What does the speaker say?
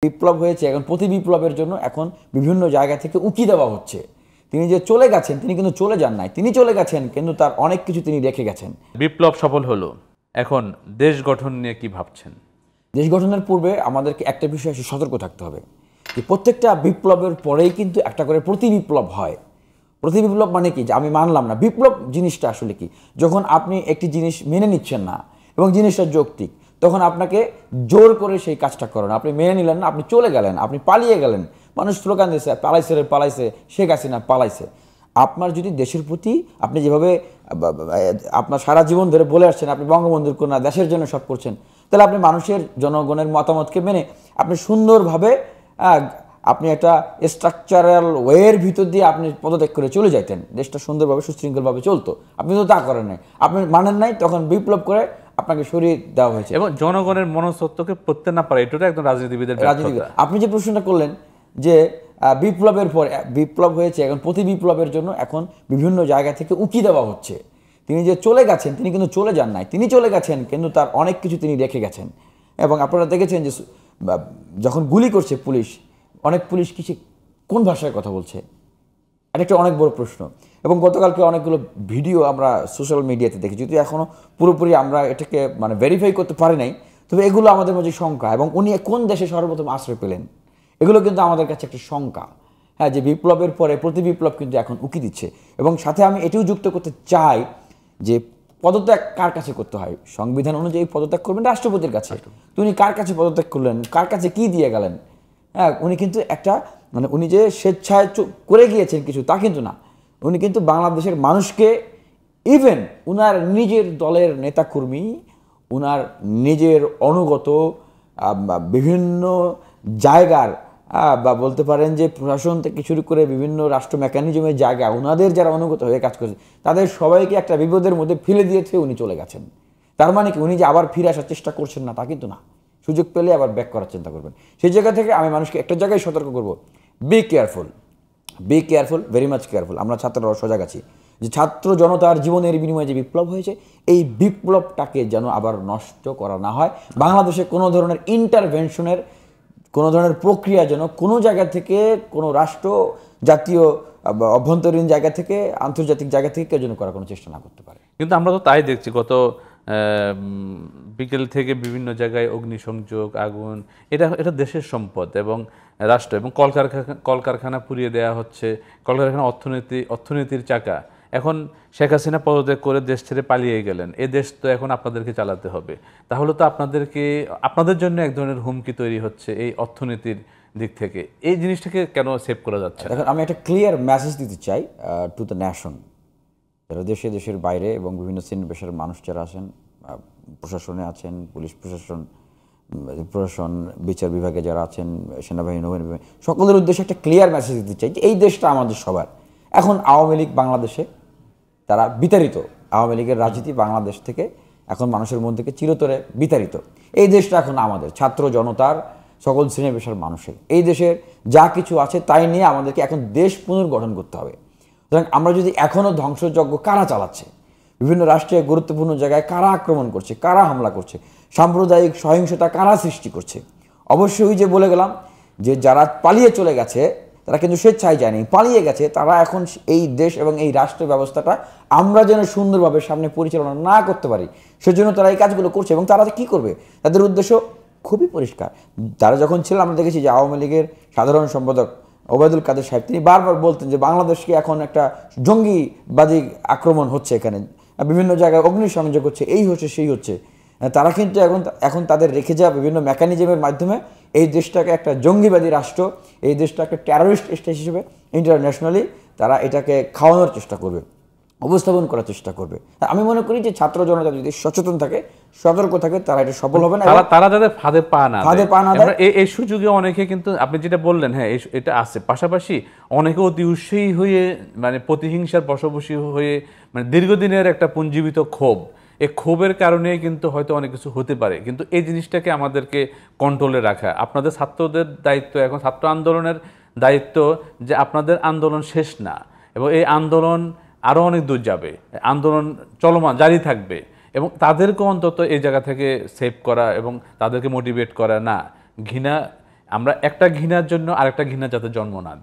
বিপ্লব হয়েছে, এখন প্রতি বিপ্লবের জন্য এখন বিভিন্ন জায়গা থেকে উকি দেওয়া হচ্ছে। তিনি যে চলে গেছেন, তিনি কিন্তু চলে যান নাই, তিনি চলে গেছেন কিন্তু তার অনেক কিছু তিনি রেখে গেছেন। বিপ্লব সফল হলো, এখন দেশ গঠন নিয়ে কি ভাবছেন? দেশ গঠনের পূর্বে আমাদেরকে একটা বিষয়ে সতর্ক থাকতে হবে যে প্রত্যেকটা বিপ্লবের পরেই কিন্তু একটা করে প্রতি বিপ্লব হয়। প্রতি বিপ্লব মানে কি, যে আমি মানলাম না। বিপ্লব জিনিসটা আসলে কি, যখন আপনি একটি জিনিস মেনে নিচ্ছেন না এবং জিনিসটা যৌক্তিক, তখন আপনাকে জোর করে সেই কাজটা করেন। আপনি মেনে নিলেন না, আপনি চলে গেলেন, আপনি পালিয়ে গেলেন। মানুষ স্লোগান দিয়েছে পালাইছে রে পালাইছে, শেখ হাসিনা পালাইছে। আপনার যদি দেশের প্রতি আপনি যেভাবে আপনার সারা জীবন ধরে বলে আসছেন আপনি বঙ্গবন্ধুর কন্যা, দেশের জন্য সব করছেন, তাহলে আপনি মানুষের জনগণের মতামতকে মেনে আপনি সুন্দরভাবে আপনি একটা স্ট্রাকচারাল ওয়ের ভিতর দিয়ে আপনি পদত্যাগ করে চলে যাইতেন, দেশটা সুন্দরভাবে সুশৃঙ্খলভাবে চলতো। আপনি তো তা করেন নাই, আপনি মানেন নাই, তখন বিপ্লব করে আপনাকে সরিয়ে দেওয়া হয়েছে। এবং জনগণের মনস্তত্ত্বকে পড়তে না পারে, এটা একদম রাজনীতিবিদের ব্যর্থতা। আপনি যে প্রশ্নটা করলেন যে বিপ্লবের পর বিপ্লব হয়েছে, এখন প্রতি বিপ্লবের জন্য এখন বিভিন্ন জায়গা থেকে উকি দেওয়া হচ্ছে। তিনি যে চলে গেছেন, তিনি কিন্তু চলে যান নাই, তিনি চলে গেছেন কিন্তু তার অনেক কিছু তিনি রেখে গেছেন। এবং আপনারা দেখেছেন যে যখন গুলি করছে পুলিশ, অনেক পুলিশ কোন ভাষায় কথা বলছে, এটা একটা অনেক বড় প্রশ্ন। এবং গতকালকে অনেকগুলো ভিডিও আমরা সোশ্যাল মিডিয়াতে দেখেছি, যদি এখনও পুরোপুরি আমরা এটাকে ভেরিফাই করতে পারি নাই, তবে এগুলো আমাদের মাঝে শঙ্কা। এবং উনি কোন দেশে সর্বপ্রথম আশ্রয় পেলেন, এগুলো কিন্তু আমাদের কাছে একটা শঙ্কা। হ্যাঁ, যে বিপ্লবের পরে প্রতি বিপ্লব কিন্তু এখন উকি দিচ্ছে। এবং সাথে আমি এটিও যুক্ত করতে চাই যে পদত্যাগ কার কাছে করতে হয়, সংবিধান অনুযায়ী পদত্যাগ করবেন রাষ্ট্রপতির কাছে। উনি কার কাছে পদত্যাগ করলেন, কার কাছে কি দিয়ে গেলেন? হ্যাঁ, উনি কিন্তু একটা উনি যে স্বেচ্ছায় করে গিয়েছেন কিছু, তা কিন্তু না। উনি কিন্তু বাংলাদেশের মানুষকে, ইভেন উনার নিজের দলের নেতাকর্মী, উনার নিজের অনুগত বিভিন্ন জায়গার বা বলতে পারেন যে প্রশাসন থেকে শুরু করে বিভিন্ন রাষ্ট্র মেকানিজমের জায়গা, ওনাদের যারা অনুগত হয়ে কাজ করছে তাদের সবাইকে একটা বিপদের মধ্যে ফেলে দিয়েছে উনি চলে গেছেন। তার মানে কি উনি যে আবার ফিরে আসার চেষ্টা করছেন না, তা কিন্তু না। সুযোগ পেলে আবার ব্যাক করার চিন্তা করবেন। সেই জায়গা থেকে আমি মানুষকে একটা জায়গায় সতর্ক করব, be careful, be careful, very much careful. আমরা ছাত্ররা সজাগ আছি যে ছাত্র জনতার জীবনের বিনিময়ে যে বিপ্লব হয়েছে, এই বিপ্লবটাকে যেন আবার নষ্ট করা না হয়। বাংলাদেশে কোনো ধরনের ইন্টারভেনশনের, কোনো ধরনের প্রক্রিয়া যেন কোনো জায়গা থেকে, কোনো রাষ্ট্র, জাতীয় অভ্যন্তরীণ জায়গা থেকে, আন্তর্জাতিক জায়গা থেকে কেউ যেন করার কোনো চেষ্টা না করতে পারে। কিন্তু আমরা তো তাই দেখছি, গত বিকেল থেকে বিভিন্ন জায়গায় অগ্নিসংযোগ, আগুন, এটা দেশের সম্পদ এবং রাষ্ট্র, এবং কলকারখানা পুড়িয়ে দেওয়া হচ্ছে। কলকারখানা অর্থনীতির চাকা। এখন শেখ হাসিনা পদত্যাগ করে দেশ ছেড়ে পালিয়ে গেলেন, এ দেশ তো এখন আপনাদেরকে চালাতে হবে। তাহলে তো আপনাদের জন্য এক ধরনের হুমকি তৈরি হচ্ছে এই অর্থনীতির দিক থেকে। এই জিনিসটাকে কেন সেভ করা যাচ্ছে? এখন আমি একটা ক্লিয়ার মেসেজ দিতে চাই টু দ্য ন্যাশন, যারা দেশের বাইরে এবং বিভিন্ন শ্রেণী পেশার মানুষ যারা আছেন, প্রশাসনে আছেন, পুলিশ প্রশাসন, বিচার বিভাগে যারা আছেন, সেনাবাহিনী, নৌবাহিনী, সকলের উদ্দেশ্যে একটা ক্লিয়ার মেসেজ দিতে চাই যে এই দেশটা আমাদের সবার। এখন আওয়ামী লীগ বাংলাদেশে তারা বিতাড়িত, আওয়ামী লীগের রাজনীতি বাংলাদেশ থেকে এখন মানুষের মন থেকে চিরতরে বিতাড়িত। এই দেশটা এখন আমাদের, ছাত্র জনতার, সকল শ্রেণী পেশার মানুষের। এই দেশের যা কিছু আছে তাই নিয়ে আমাদেরকে এখন দেশ পুনর্গঠন করতে হবে। সুতরাং আমরা যদি এখনও ধ্বংসযজ্ঞ কারা চালাচ্ছে, বিভিন্ন রাষ্ট্রের গুরুত্বপূর্ণ জায়গায় কারা আক্রমণ করছে, কারা হামলা করছে, সাম্প্রদায়িক সহিংসতা কারা সৃষ্টি করছে, অবশ্যই যে বলে গেলাম যে যারা পালিয়ে চলে গেছে তারা কিন্তু স্বেচ্ছায় যায়নি, পালিয়ে গেছে। তারা এখন এই দেশ এবং এই রাষ্ট্র ব্যবস্থাটা আমরা যেন সুন্দরভাবে সামনে পরিচালনা না করতে পারি, সেজন্য তারা এই কাজগুলো করছে। এবং তারা কি করবে, তাদের উদ্দেশ্য খুবই পরিষ্কার। তারা যখন ছিল, আমরা দেখেছি যে আওয়ামী লীগের সাধারণ সম্পাদক ওবায়দুল কাদের সাহেব তিনি বারবার বলতেন যে বাংলাদেশকে এখন একটা জঙ্গিবাদী আক্রমণ হচ্ছে, এখানে বিভিন্ন জায়গায় অগ্নিসংযোগ হচ্ছে, এই হচ্ছে সেই হচ্ছে। তারা কিন্তু এখন তাদের রেখে যাওয়া বিভিন্ন মেকানিজমের মাধ্যমে এই দেশটাকে একটা জঙ্গিবাদী রাষ্ট্র, এই দেশটাকে টেরোরিস্ট স্টেট হিসেবে ইন্টারন্যাশনালি তারা এটাকে খাওয়ানোর চেষ্টা করবে, উপস্থাপন করার চেষ্টা করবে। আমি মনে করি যে ছাত্র জনতা যদি সচেতন থাকে, সতর্ক থাকে, তারা এটা সফল হবে না। তারা যাদের ফাঁদে পা না দেয়, এই সুযোগে অনেকে কিন্তু আপনি যেটা বললেন, হ্যাঁ এটা আছে। পাশাপাশি অনেকে অতি উৎসাহী হয়ে প্রতিহিংসার বশবর্তী হয়ে দীর্ঘদিনের একটা পুঞ্জীবিত ক্ষোভ, এই ক্ষোভের কারণে কিন্তু হয়তো অনেক কিছু হতে পারে। কিন্তু এই জিনিসটাকে আমাদেরকে কন্ট্রোলে রাখা আপনাদের ছাত্রদের দায়িত্ব। এখন ছাত্র আন্দোলনের দায়িত্ব যে আপনাদের আন্দোলন শেষ না, এবং এই আন্দোলন আরও অনেক দূর যাবে, আন্দোলন চলমান জারি থাকবে। এবং তাদেরকে অন্তত এই জায়গা থেকে সেভ করা এবং তাদেরকে মোটিভেট করা, না ঘৃণা আমরা একটা ঘৃণার জন্য আরেকটা ঘৃণা যাতে জন্ম না দিই।